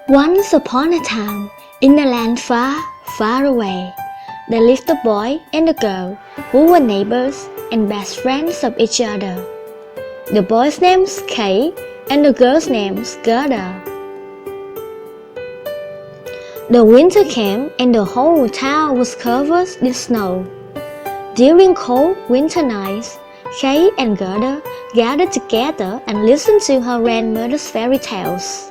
Once upon a time, in a land far, far away, there lived a boy and a girl who were neighbors and best friends of each other. The boy's name's Kay and the girl's name's Gerda. The winter came and the whole town was covered in snow. During cold winter nights, Kay and Gerda gathered together and listened to her grandmother's fairy tales.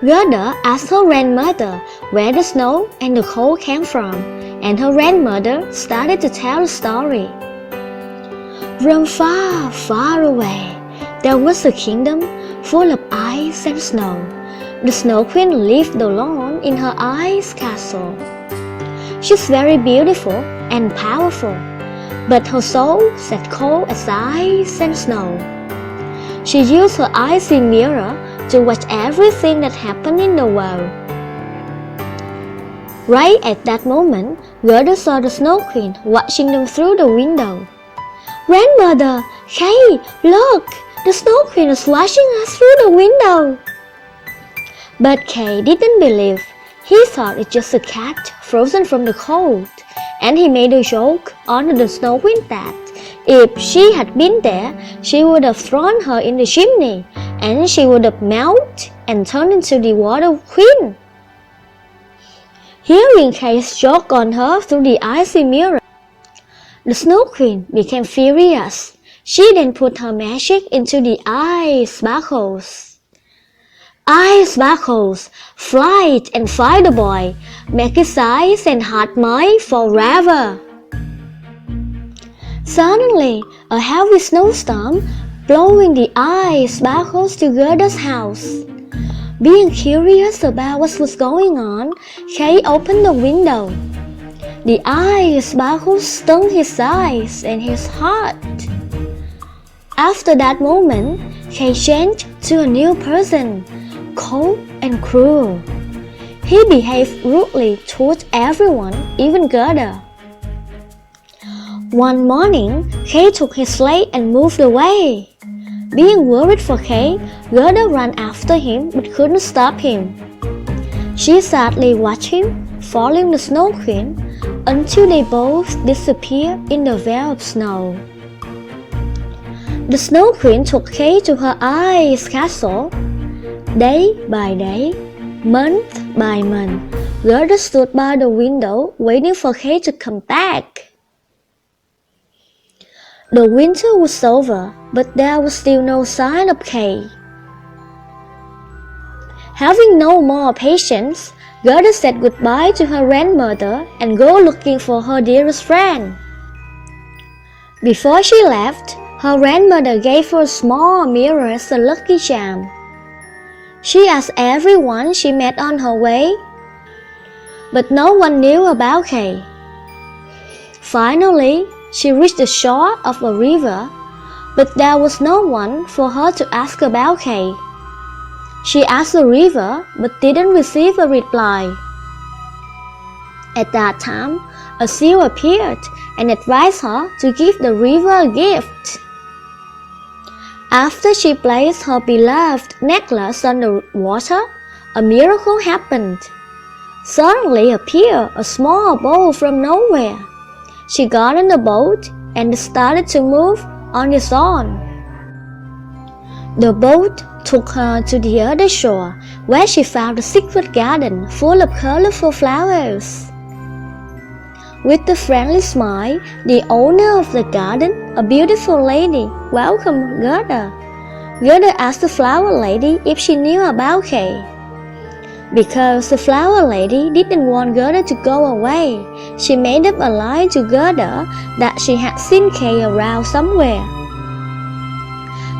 Gerda asked her grandmother where the snow and the cold came from, and her grandmother started to tell the story. From far, far away, there was a kingdom full of ice and snow. The Snow Queen lived alone in her ice castle. She's very beautiful and powerful, but her soul sat cold as ice and snow. She used her icy mirror to watch everything that happened in the world. Right at that moment, Gerda saw the Snow Queen watching them through the window. "Grandmother, Kay, look! The Snow Queen is watching us through the window!" But Kay didn't believe. He thought it's just a cat frozen from the cold, and he made a joke on the Snow Queen that if she had been there, she would have thrown her in the chimney, and she would have melted and turned into the Water Queen. Hearing Kay's joke on her through the icy mirror, the Snow Queen became furious. She then put her magic into the ice sparkles. "Ice sparkles, flight and find the boy, make his eyes and heart mine forever." Suddenly, a heavy snowstorm blowing the ice sparkles to Gerda's house. Being curious about what was going on, Kay opened the window. The ice sparkles stung his eyes and his heart. After that moment, Kay changed to a new person, cold and cruel. He behaved rudely towards everyone, even Gerda. One morning, Kay took his sled and moved away. Being worried for Kay, Gerda ran after him but couldn't stop him. She sadly watched him, following the Snow Queen, until they both disappeared in the veil of snow. The Snow Queen took Kay to her ice castle. Day by day, month by month, Gerda stood by the window waiting for Kay to come back. The winter was over, but there was still no sign of Kay. Having no more patience, Gerda said goodbye to her grandmother and go looking for her dearest friend. Before she left, her grandmother gave her a small mirror as a lucky charm. She asked everyone she met on her way, but no one knew about Kay. Finally, she reached the shore of a river, but there was no one for her to ask about Kay. She asked the river, but didn't receive a reply. At that time, a seal appeared and advised her to give the river a gift. After she placed her beloved necklace on the water, a miracle happened. Suddenly appeared a small boat from nowhere. She got on the boat and started to move on its own. The boat took her to the other shore, where she found a secret garden full of colorful flowers. With a friendly smile, the owner of the garden, a beautiful lady, welcomed Gerda. Gerda asked the flower lady if she knew about Kay. Because the flower lady didn't want Gerda to go away, she made up a lie to Gerda that she had seen Kay around somewhere.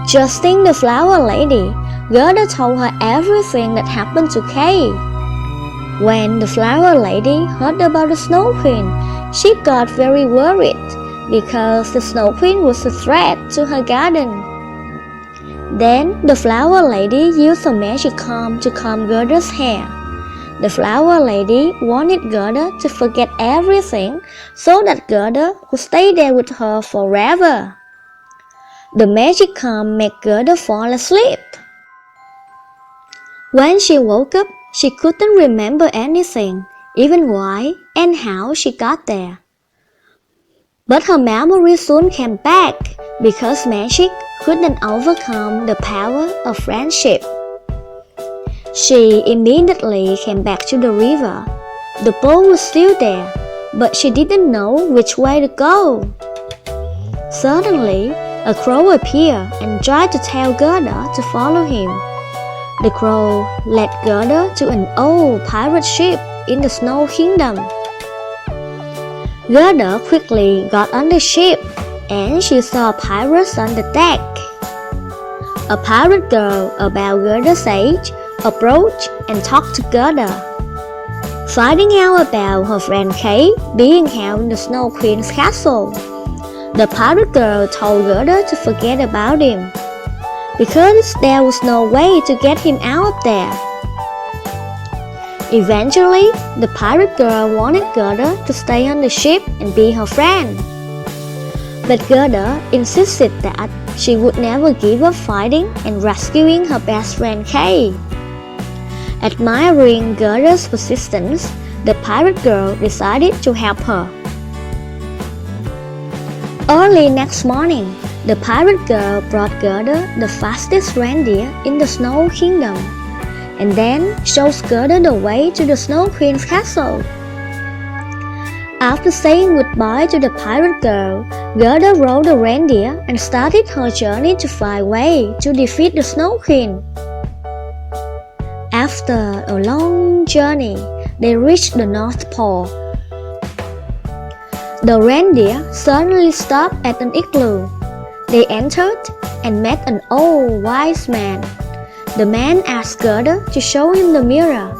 Trusting the flower lady, Gerda told her everything that happened to Kay. When the flower lady heard about the Snow Queen, she got very worried because the Snow Queen was a threat to her garden. Then the flower lady used a magic comb to comb Gerda's hair. The flower lady wanted Gerda to forget everything so that Gerda would stay there with her forever. The magic comb made Gerda fall asleep. When she woke up, she couldn't remember anything, even why and how she got there. But her memory soon came back because magic couldn't overcome the power of friendship. She immediately came back to the river. The boat was still there, but she didn't know which way to go. Suddenly, a crow appeared and tried to tell Gerda to follow him. The crow led Gerda to an old pirate ship in the Snow Kingdom. Gerda quickly got on the ship and she saw pirates on the deck. A pirate girl about Gerda's age approached and talked to Gerda, finding out about her friend Kay being held in the Snow Queen's castle. The pirate girl told Gerda to forget about him, because there was no way to get him out of there. Eventually, the pirate girl wanted Gerda to stay on the ship and be her friend. But Gerda insisted that she would never give up fighting and rescuing her best friend Kay. Admiring Gerda's persistence, the pirate girl decided to help her. Early next morning, the pirate girl brought Gerda the fastest reindeer in the Snow Kingdom, and then showed Gerda the way to the Snow Queen's castle. After saying goodbye to the pirate girl, Gerda rode the reindeer and started her journey to find a way to defeat the Snow Queen. After a long journey, they reached the North Pole. The reindeer suddenly stopped at an igloo. They entered and met an old wise man. The man asked Gerda to show him the mirror.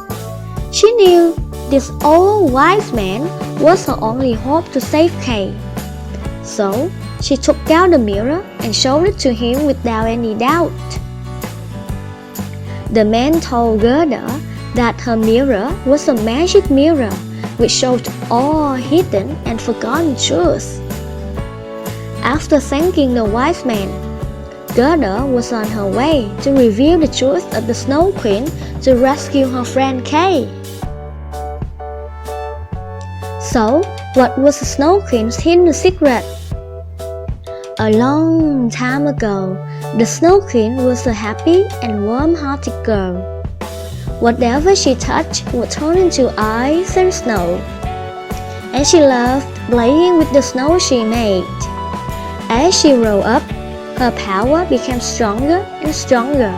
She knew this old wise man was her only hope to save Kay. So she took out the mirror and showed it to him without any doubt. The man told Gerda that her mirror was a magic mirror which showed all hidden and forgotten truths. After thanking the wise man, Gerda was on her way to reveal the truth of the Snow Queen to rescue her friend Kay. So, what was the Snow Queen's hidden secret? A long time ago, the Snow Queen was a happy and warm-hearted girl. Whatever she touched would turn into ice and snow, and she loved playing with the snow she made. As she grew up, her power became stronger and stronger.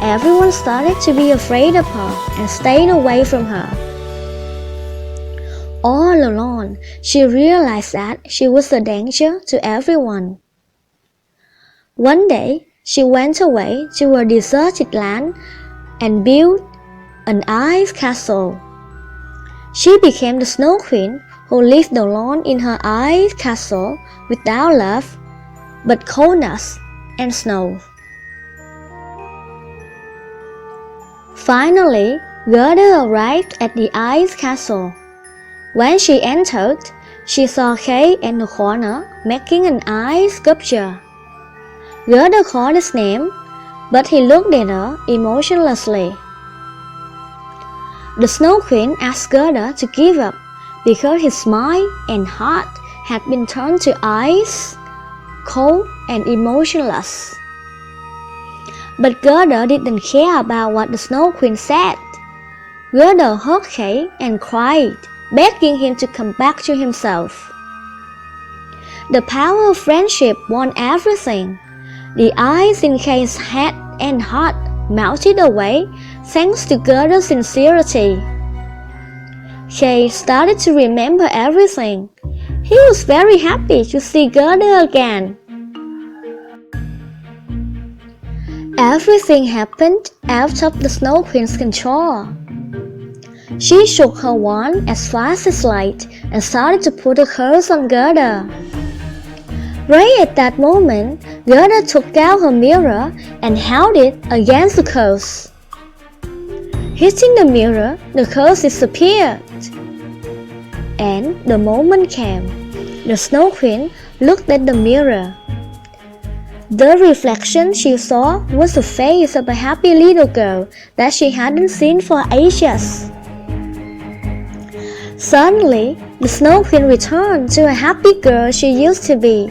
Everyone started to be afraid of her and stayed away from her. All alone, she realized that she was a danger to everyone. One day, she went away to a deserted land and built an ice castle. She became the Snow Queen who lived alone in her ice castle without love, but coldness and snow. Finally, Gerda arrived at the ice castle. When she entered, she saw Kay in the corner making an ice sculpture. Gerda called his name, but he looked at her emotionlessly. The Snow Queen asked Gerda to give up because his mind and heart had been turned to ice, cold and emotionless. But Gerda didn't care about what the Snow Queen said. Gerda hugged Kay and cried, begging him to come back to himself. The power of friendship won everything. The ice in Kay's head and heart melted away thanks to Gerda's sincerity. Kay started to remember everything. He was very happy to see Gerda again. Everything happened out of the Snow Queen's control. She shook her wand as fast as light and started to put a curse on Gerda. Right at that moment, Gerda took out her mirror and held it against the curse. Hitting the mirror, the curse disappeared. And the moment came. The Snow Queen looked at the mirror. The reflection she saw was the face of a happy little girl that she hadn't seen for ages. Suddenly, the Snow Queen returned to a happy girl she used to be.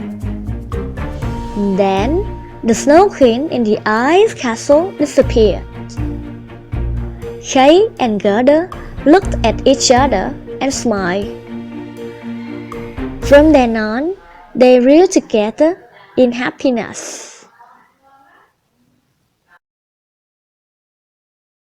Then, the Snow Queen in the ice castle disappeared. Kay and Gerda looked at each other and smiled. From then on, they lived together in happiness.